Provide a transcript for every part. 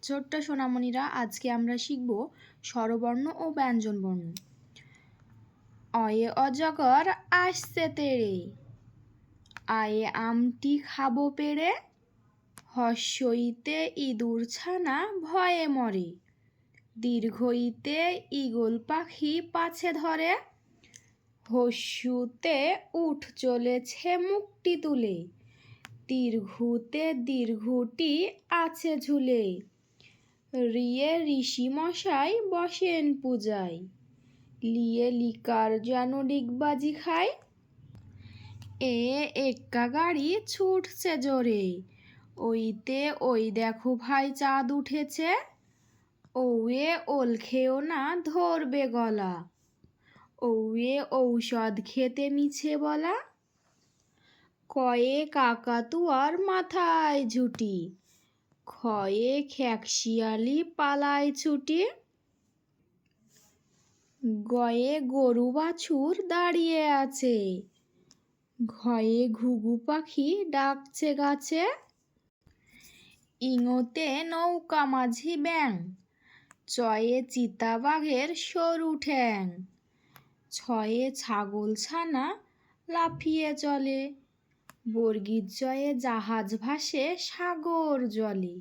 ছোট্ট সোনামণিরা, আজকে আমরা শিখব স্বরবর্ণ ও ব্যঞ্জনবর্ণ। অয়ে অজগর আসছে তেড়ে, আয়ে আমটি খাবো পেড়ে, হস্যইতে ইঁদুর ছানা ভয়ে মরে, দীর্ঘইতে ঈগল পাখি পাছে ধরে, হস্যুতে উঠ চলেছে মুখটি তুলে, দীর্ঘুতে দীর্ঘটি আছে ঝুলে, রিয়ে ঋষি মশাই বসেন পূজায়, লিয়ে লিকার যেন ডিগবাজি খায়, এ এক্কা গাড়ি ছুটছে জোরে, ওইতে ওই দেখো ভাই চাঁদ উঠেছে, ওয়ে ওল খেও না ধরবে গলা, ওয়ে ঔষধ খেতে মিছে বলা, কয়ে কাকাতুয়ার মাথায় ঝুটি, ক্ষয়ে খ্যাকশিয়ালি পালায় ছুটি, গয়ে গরু বাছুর দাঁড়িয়ে আছে, ঘয়ে ঘুঘু পাখি ডাকছে গাছে, ইঙোতে নৌকা মাঝি ব্যাং, চয়ে চিতাবাঘের সরু ঠ্যাং, ছয়ে ছাগল ছানা লাফিয়ে চলে, বর্গীর জয়ে জাহাজ ভাসে সাগর জলে,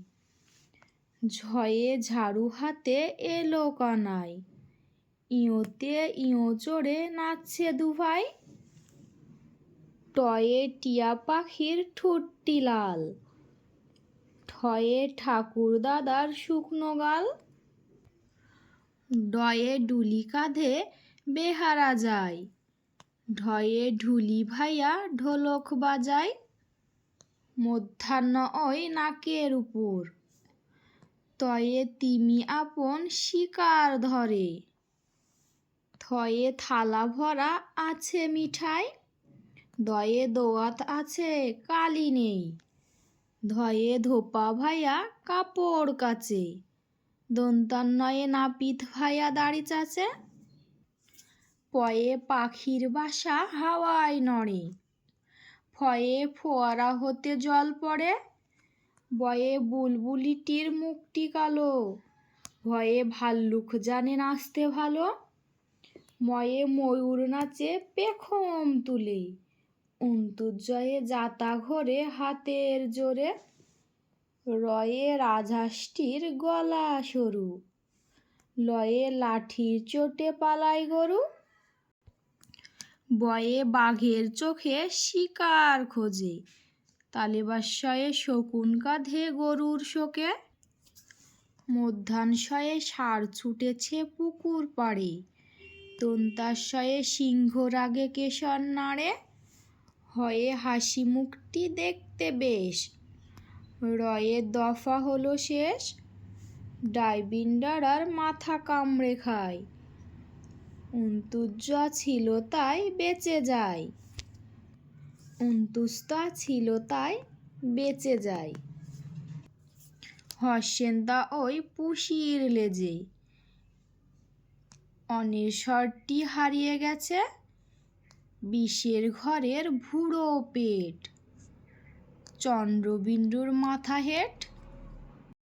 ঝয়ে ঝাড়ু হাতে এলো কানাই, ইঁয়োতে ইঁয়ো চড়ে নাচছে দুভাই, টয়ে টিয়া পাখির ঠোঁটটি লাল, ঠয়ে ঠাকুর দাদার শুকনো গাল, ডয়ে ডুলি কাঁধে বেহারা যায়, ঢয়ে ঢুলি ভাইয়া ঢোলক বাজায়, মধ্যাহ্ন ওই নাকের উপর, তয়ে তিমি আপন শিকার ধরে, থয়ে থালা ভরা আছে মিঠাই, দয়ে দোয়াত আছে কালি নেই, ধয়ে ধোপা ভাইয়া কাপড় কাচে, দন্তান্নয়ে নাপিত ভাইয়া দাড়ি চাচে, পয়ে পাখির বাসা হাওয়ায় নড়ে, ফয়ে ফোয়ারা হতে জল পড়ে, বয়ে বুলবুলিটির মুখটি কালো, ভয়ে ভাল্লুক জানে নাচতে ভালো, ময়ে ময়ূর নাচে পেখম তুলে, অন্তুজয়ে যাতা ঘোরে হাতের জোরে, রয়ে রাজহাঁসটির গলা সরু, লয়ে লাঠির চোটে পালায় গরু, বয়ে বাঘের চোখে শিকার খোঁজে, তালেবাস্যয়ে শকুন কাঁধে গরুর শোকে, মধ্যাহ্নশয়ে ষাঁড় ছুটেছে পুকুর পাড়ে, দন্তাস্যয়ে সিংহ রাগে কেশর নাড়ে, হয়ে হাসি মুখটি দেখতে বেশ, রয়ে দফা হলো শেষ, ডাইবিন্ডারার মাথা কামড়ে খায়, অন্তুজা ছিল তাই বেঁচে যায়, অন্তুস্তা ছিল তাই বেঁচে যায়, হর্ষেন্দা ওই পুষির লেজে, অনেশ্বরটি হারিয়ে গেছে, বিষের ঘরের ভুড়ো পেট, চন্দ্রবিন্দুর মাথা হেট,